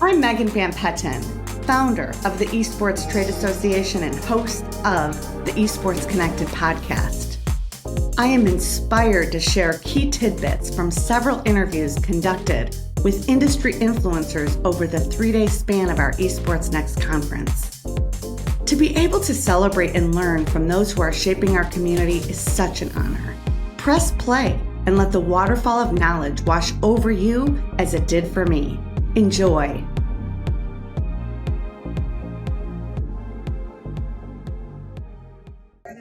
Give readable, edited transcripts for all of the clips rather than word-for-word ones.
I'm Megan Van Petten, founder of the Esports Trade Association and host of the Esports Connected podcast. I am inspired to share key tidbits from several interviews conducted with industry influencers over the 3-day span of our Esports Next Conference. To be able to celebrate and learn from those who are shaping our community is such an honor. Press play and let the waterfall of knowledge wash over you as it did for me. Enjoy.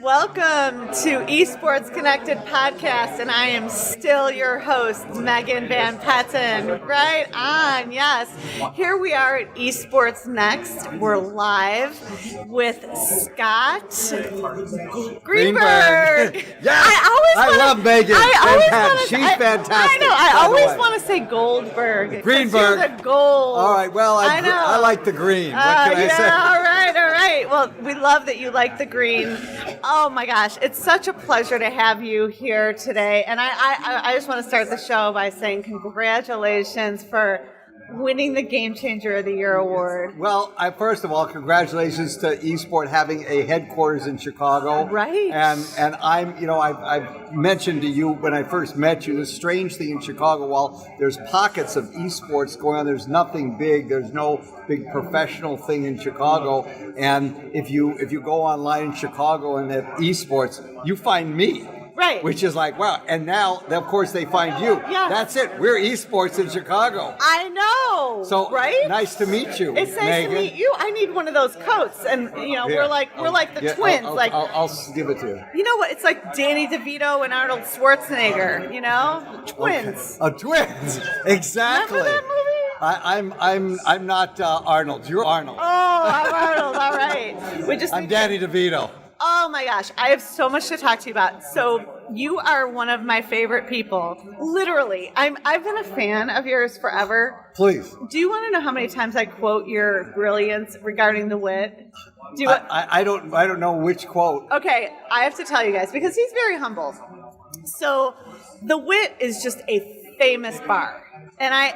Welcome to Esports Connected Podcast, and I am still your host, Megan Van Petten. Right on, yes. Here we are at Esports Next. We're live with Scott Greenberg. Yes, I love Megan. She's fantastic. I know. I always want to say Goldberg. Greenberg. You're the gold. All right. Well, I like the green. What can I say? All right. Well, we love that you like the green. Oh my gosh, it's such a pleasure to have you here today. And I just want to start the show by saying congratulations for winning the Game Changer of the Year award. Well, first of all, congratulations to eSport having a headquarters in Chicago. Right. And I've mentioned to you when I first met you, the strange thing in Chicago, while there's pockets of esports going on, there's nothing big. There's no big professional thing in Chicago. And if you go online in Chicago and at esports, you find me. Right. Which is like, wow. And now, of course, they find you. Yeah. That's it. We're esports in Chicago. I know. So, right? Nice to meet you. It's nice Megan. to meet you. I need one of those coats. And, we're like the twins. I'll give it to you. You know what? It's like Danny DeVito and Arnold Schwarzenegger, Twins. Okay. Twins. Exactly. Remember that movie? I'm not Arnold. You're Arnold. Oh, I'm Arnold. All right. I'm Danny DeVito. Oh my gosh, I have so much to talk to you about. So you are one of my favorite people. Literally. I've been a fan of yours forever. Please. Do you want to know how many times I quote your brilliance regarding theWit? I don't know which quote. Okay, I have to tell you guys because he's very humble. So theWit is just a famous bar. And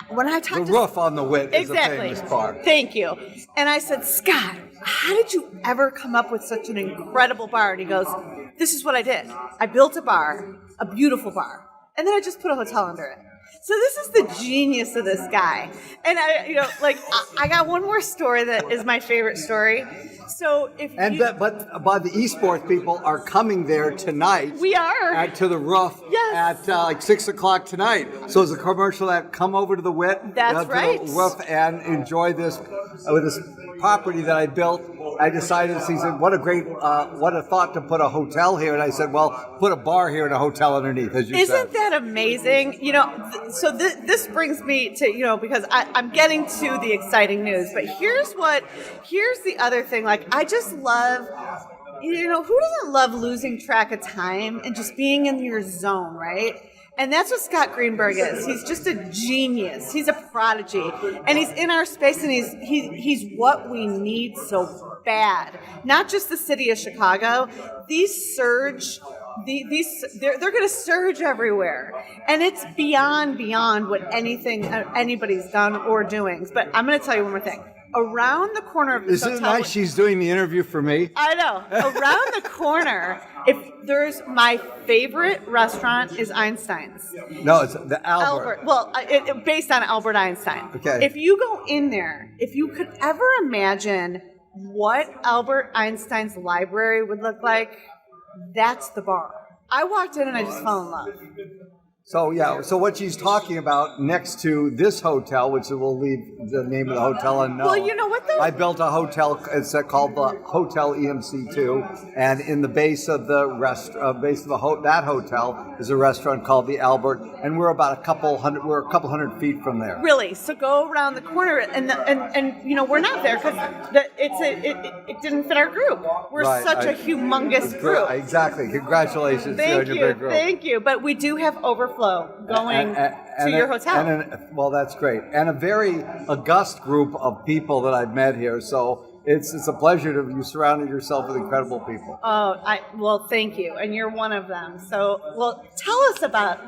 when I talked the roof on theWit is a famous bar. Thank you. And I said, Scott, how did you ever come up with such an incredible bar? And he goes, this is what I did. I built a bar, a beautiful bar, and then I just put a hotel under it. So this is the genius of this guy. And I got one more story that is my favorite story. So but the esports people are coming there tonight. We are to the roof. Yes. At 6 o'clock tonight. So it's a commercial that come over to the WIT. That's right. To the roof and enjoy this with this property that I built. I decided, he said, what a thought to put a hotel here. And I said, well, put a bar here and a hotel underneath, as you said. Isn't that amazing? So this brings me to, because I'm getting to the exciting news. But here's the other thing. I just love, who doesn't love losing track of time and just being in your zone, right? And that's what Scott Greenberg is. He's just a genius. He's a prodigy. And he's in our space, and he's what we need so bad. Not just the city of Chicago. These surge, they're going to surge everywhere. And it's beyond what anybody's done or doing. But I'm going to tell you one more thing. Around the corner of this hotel. Isn't it nice she's doing the interview for me? I know. Around the corner, if there's my favorite restaurant is Einstein's. No, it's the Albert. Well, based on Albert Einstein. Okay. If you go in there, if you could ever imagine what Albert Einstein's library would look like, that's the bar. I walked in and I just fell in love. So what she's talking about next to this hotel, which we'll leave the name of the hotel unknown. Well, you know what though? I built a hotel. It's called the Hotel EMC2, and in the base of the that hotel is a restaurant called the Albert, and we're about a couple hundred feet from there. Really? So go around the corner, and we're not there because it didn't fit our group. We're such a humongous group. Exactly. Congratulations on your big group. Thank you. But we do have overflow going to your hotel. Well, that's great. And a very august group of people that I've met here. So It's a pleasure to you surrounded yourself with incredible people. Well, thank you, and you're one of them. So, well, tell us about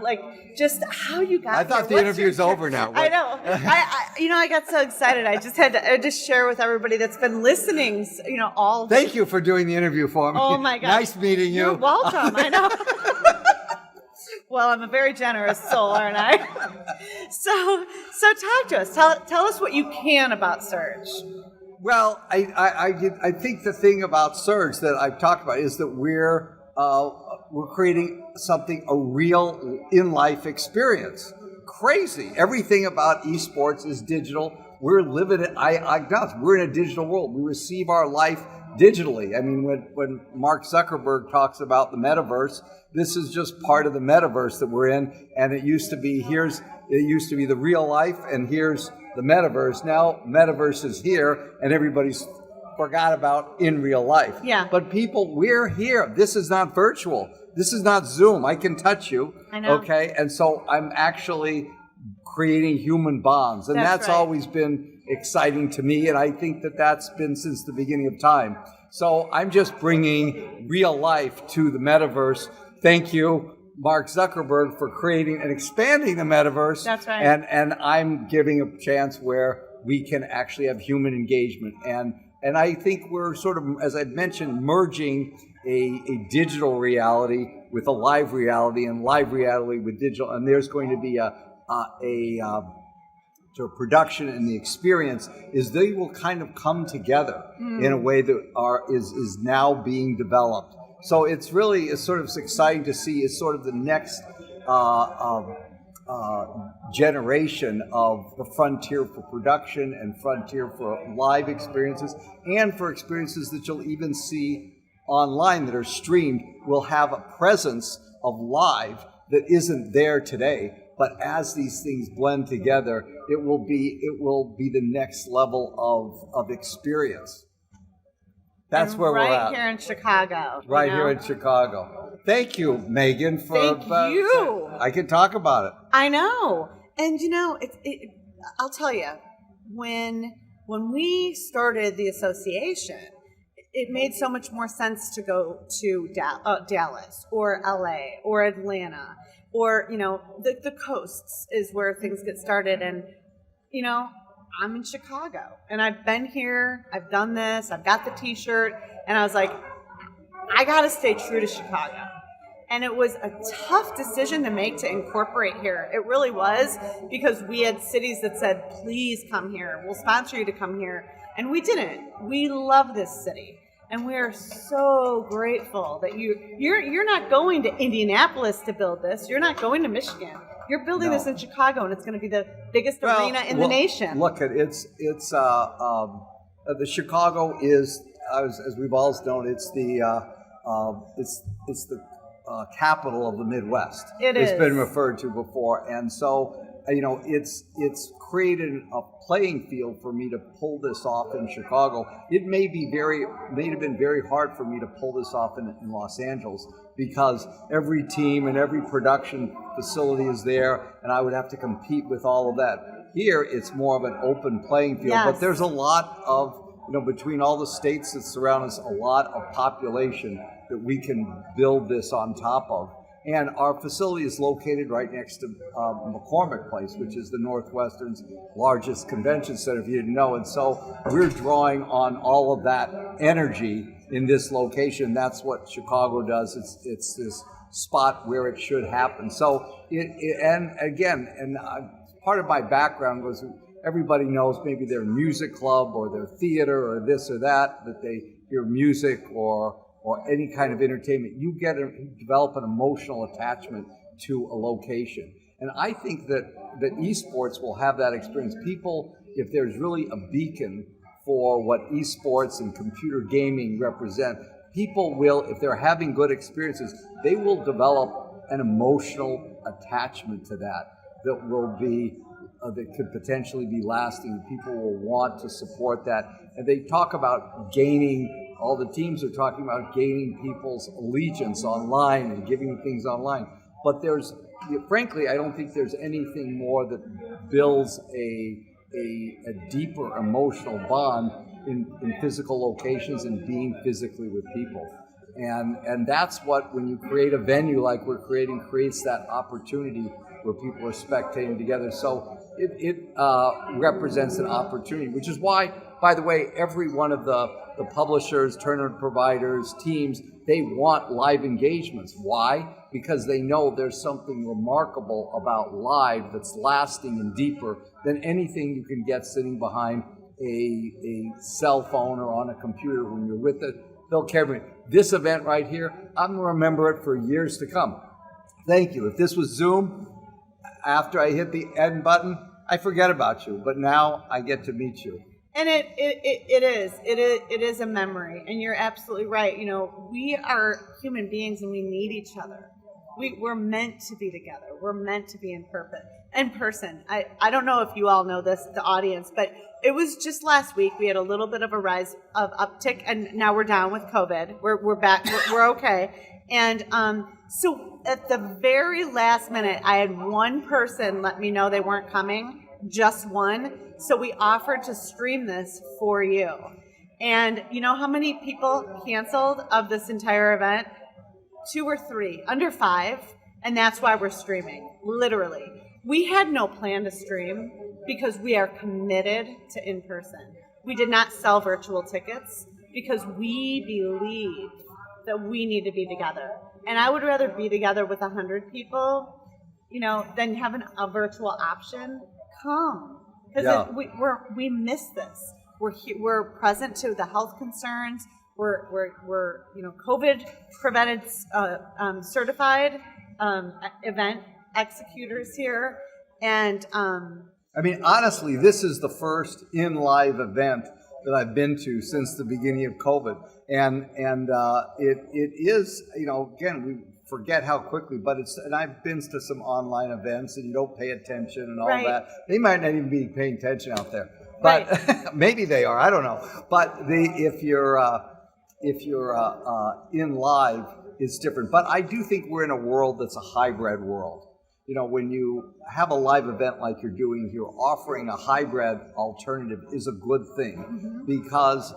just how you got. I thought the interview's over now. I know. I got so excited. I just had to share with everybody that's been listening. All. Thank you for doing the interview for me. Oh my God! Nice meeting you. You're welcome. I know. Well, I'm a very generous soul, aren't I? So talk to us. Tell us what you can about Surge. Well, I think the thing about Surge that I've talked about is that we're creating a real in-life experience. Crazy. Everything about esports is digital. We're living it. We're in a digital world. We receive our life digitally. I mean, when Mark Zuckerberg talks about the Metaverse, this is just part of the Metaverse that we're in. And it used to be the real life, and here's the Metaverse. Now Metaverse is here, and everybody's forgot about in real life. Yeah. But people, we're here. This is not virtual. This is not Zoom. I can touch you. I know. Okay, and so I'm actually creating human bonds, and that's right. always been exciting to me, and I think that's been since the beginning of time. So I'm just bringing real life to the Metaverse. Thank you, Mark Zuckerberg, for creating and expanding the Metaverse. That's right. And I'm giving a chance where we can actually have human engagement. And I think we're sort of, as I mentioned, merging a digital reality with a live reality, and live reality with digital. And there's going to be a production, and the experience is they will kind of come together in a way that is now being developed. So it's sort of exciting to see. It's sort of the next generation of the frontier for production and frontier for live experiences, and for experiences that you'll even see online that are streamed will have a presence of live that isn't there today. But as these things blend together, it will be the next level of experience. That's where we're at. Right here in Chicago. Right here in Chicago. Thank you, Megan. Thank you. I can talk about it. I know. And I'll tell you, when we started the association, it made so much more sense to go to Dallas or LA or Atlanta, or the coasts is where things get started. And I'm in Chicago, and I've been here, I've done this, I've got the t-shirt, and I was like, I gotta stay true to Chicago. And it was a tough decision to make to incorporate here. It really was, because we had cities that said, please come here, we'll sponsor you to come here. And we didn't. We love this city. And we are so grateful that you're not going to Indianapolis to build this. You're not going to Michigan. You're building this in Chicago, and it's going to be the biggest arena in the nation. Look, the Chicago is, as we've always known, it's the capital of the Midwest. It's been referred to before, and so it's created a playing field for me to pull this off in Chicago. It may have been very hard for me to pull this off in Los Angeles, because every team and every production facility is there, and I would have to compete with all of that. Here, it's more of an open playing field, but there's a lot of, between all the states that surround us, a lot of population that we can build this on top of. And our facility is located right next to McCormick Place, which is the Northwestern's largest convention center, if you didn't know. And so we're drawing on all of that energy in this location. That's what Chicago does. It's this spot where it should happen. So, part of my background was, everybody knows maybe their music club or their theater or this or that they hear music or any kind of entertainment. You develop an emotional attachment to a location. And I think that esports will have that experience. People, if there's really a beacon for what esports and computer gaming represent, people will, if they're having good experiences, they will develop an emotional attachment to that will be that could potentially be lasting. People will want to support that. And they talk about gaining, all the teams are talking about gaining people's allegiance online and giving things online. But frankly, I don't think there's anything more that builds a deeper emotional bond in physical locations and being physically with people. And that's what, when you create a venue like we're creating, creates that opportunity where people are spectating together. So it represents an opportunity, which is why, by the way, every one of the publishers, tournament providers, teams, they want live engagements. Why? Because they know there's something remarkable about live that's lasting and deeper than anything you can get sitting behind a cell phone or on a computer when you're with it. They'll carry this event right here. I'm going to remember it for years to come. Thank you. If this was Zoom, after I hit the end button, I forget about you. But now I get to meet you. And it is a memory. And you're absolutely right. You know, we are human beings and we need each other. We're meant to be together. We're meant to be in person. I don't know if you all know this, the audience, but it was just last week. We had a little bit of a rise of uptick, and now we're down with COVID. We're back. We're okay. And so at the very last minute, I had one person let me know they weren't coming, just one. So we offered to stream this for you. And you know how many people canceled of this entire event? 2 or 3, under 5, and that's why we're streaming, literally. We had no plan to stream because we are committed to in-person. We did not sell virtual tickets because we believe that we need to be together. And I would rather be together with 100 people, you know, than have a virtual option. Come, because we miss this. We're present to the health concerns. We're you know, COVID prevented certified event executors here, and I mean, honestly, this is the first in-live event that I've been to since the beginning of COVID, and it is, you know, again, we forget how quickly, but it's, and I've been to some online events and you don't pay attention and all that. They might not even be paying attention out there, but maybe they are. I don't know. But if you're in live, it's different. But I do think we're in a world that's a hybrid world. You know, when you have a live event like you're doing here, offering a hybrid alternative is a good thing because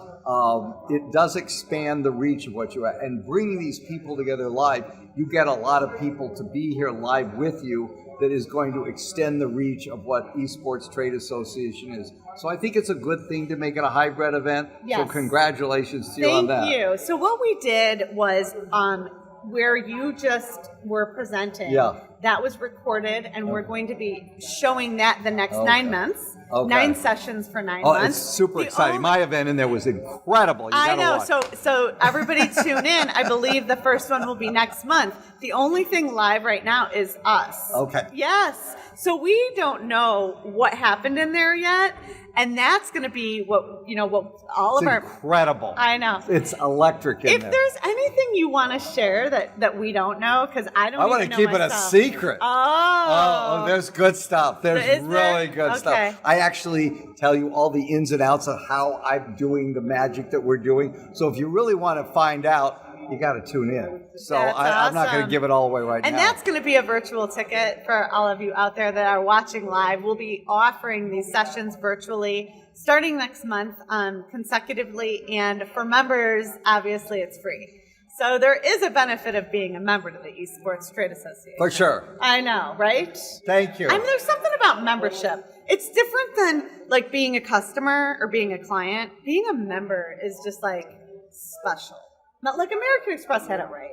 it does expand the reach of what you are. And bringing these people together live, you get a lot of people to be here live with you that is going to extend the reach of what Esports Trade Association is. So I think it's a good thing to make it a hybrid event. Yes. So congratulations to you on that. Thank you. So what we did was where you just were presenting, that was recorded, and we're going to be showing that the next 9 months. 9 sessions for 9 months. It's super exciting. My event in there was incredible. I know. So everybody tune in. I believe the first one will be next month. The only thing live right now is us. Okay. Yes. So we don't know what happened in there yet. And that's going to be what all of our incredible. I know. It's electric in there. If there's anything you want to share that we don't know, because I want to keep it a secret. Oh, there's good stuff. There's really good stuff. I actually tell you all the ins and outs of how I'm doing the magic that we're doing. So if you really want to find out, you got to tune in. So I'm not going to give it all away right now. And that's going to be a virtual ticket for all of you out there that are watching live. We'll be offering these sessions virtually starting next month consecutively. And for members, obviously, it's free. So there is a benefit of being a member to the Esports Trade Association. For sure. I know, right? Thank you. I mean, there's something about membership. It's different than like being a customer or being a client. Being a member is just like special. Not like American Express had it right.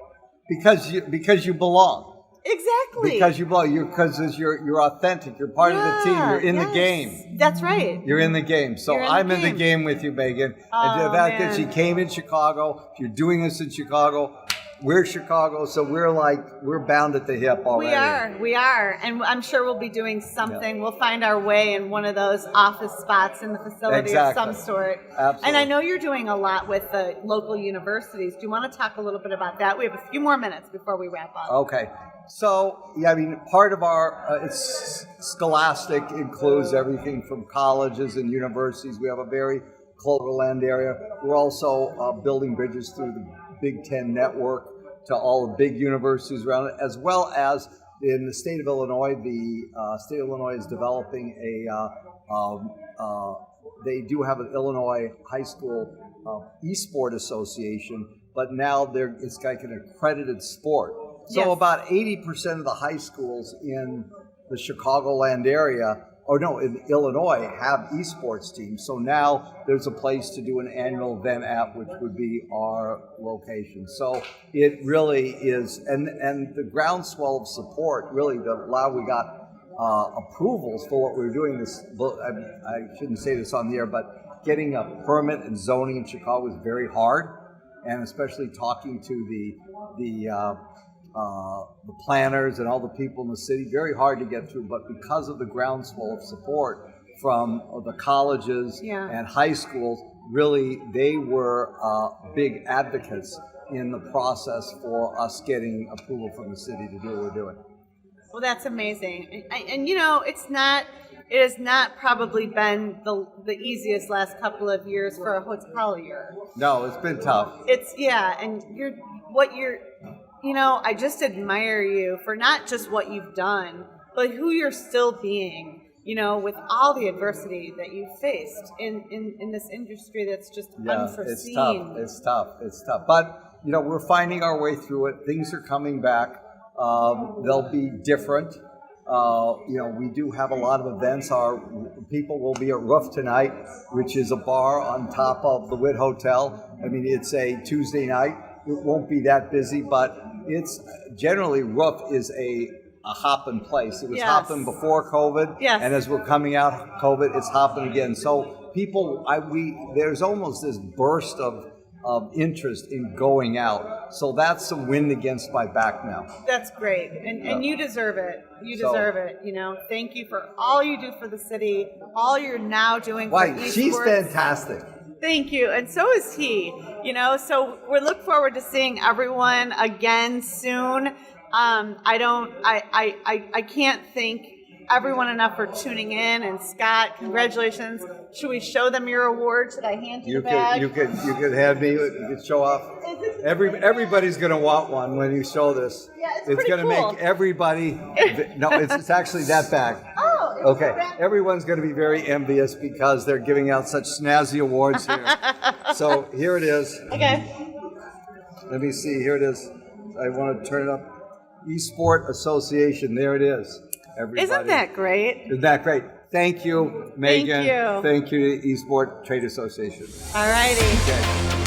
Because you belong. Exactly. Because you belong. You're authentic. You're part of the team. You're in the game. That's right. You're in the game. So I'm in the game with you, Megan. And the fact that she came in Chicago, you're doing this in Chicago. We're Chicago, so we're bound at the hip already. We are. And I'm sure we'll be doing something. We'll find our way in one of those office spots in the facility of some sort. Absolutely. And I know you're doing a lot with the local universities. Do you want to talk a little bit about that? We have a few more minutes before we wrap up. Okay. So, I mean, part of our, it's Scholastic includes everything from colleges and universities. We have a very close land area. We're also building bridges through the Big Ten network to all the big universities around it, as well as in the state of Illinois. The state of Illinois is developing they do have an Illinois high school esport association, but now it's like an accredited sport. So Yes. about 80% of the high schools in the Chicagoland area, or no, in Illinois, have esports teams. So now there's a place to do an annual event at, which would be our location. So it really is, and the groundswell of support really we got approvals for what we were doing. I shouldn't say this on the air, but getting a permit and zoning in Chicago is very hard, and especially talking to the planners and all the people in the city, very hard to get through. But because of the groundswell of support from the colleges and high schools, really they were big advocates in the process for us getting approval from the city to do what we're doing. Well, that's amazing. And you know, it has not probably been the easiest last couple of years for a hotelier. No, it's been tough. And I just admire you for not just what you've done, but who you're still being, with all the adversity that you've faced in this industry that's just unforeseen. It's tough. But, we're finding our way through it. Things are coming back. They'll be different. We do have a lot of events. Our people will be at Roof tonight, which is a bar on top of the WIT Hotel. I mean, it's a Tuesday night. It won't be that busy, but it's generally Roof is a hopping place. It was hopping before COVID, and as we're coming out of COVID, it's hopping again. So there's almost this burst of interest in going out. So that's a wind against my back now. That's great. And you deserve it. You deserve it. Thank you for all you do for the city, all you're now doing for esports. She's fantastic. Thank you. And so is he. So we look forward to seeing everyone again soon. I can't thank everyone enough for tuning in. And Scott, congratulations. Should we show them your award? Should I hand you the bag? You could have me. You could show off. Everybody's going to want one when you show this. Yeah, it's going to make everybody. No, it's actually that bag. Oh, okay. Everyone's going to be very envious because they're giving out such snazzy awards here. So here it is. Okay. Let me see. Here it is. I want to turn it up. Esport Association. There it is. Everybody. Isn't that great? Isn't that great? Thank you, Megan. Thank you. Thank you to Esport Trade Association. All righty. Okay.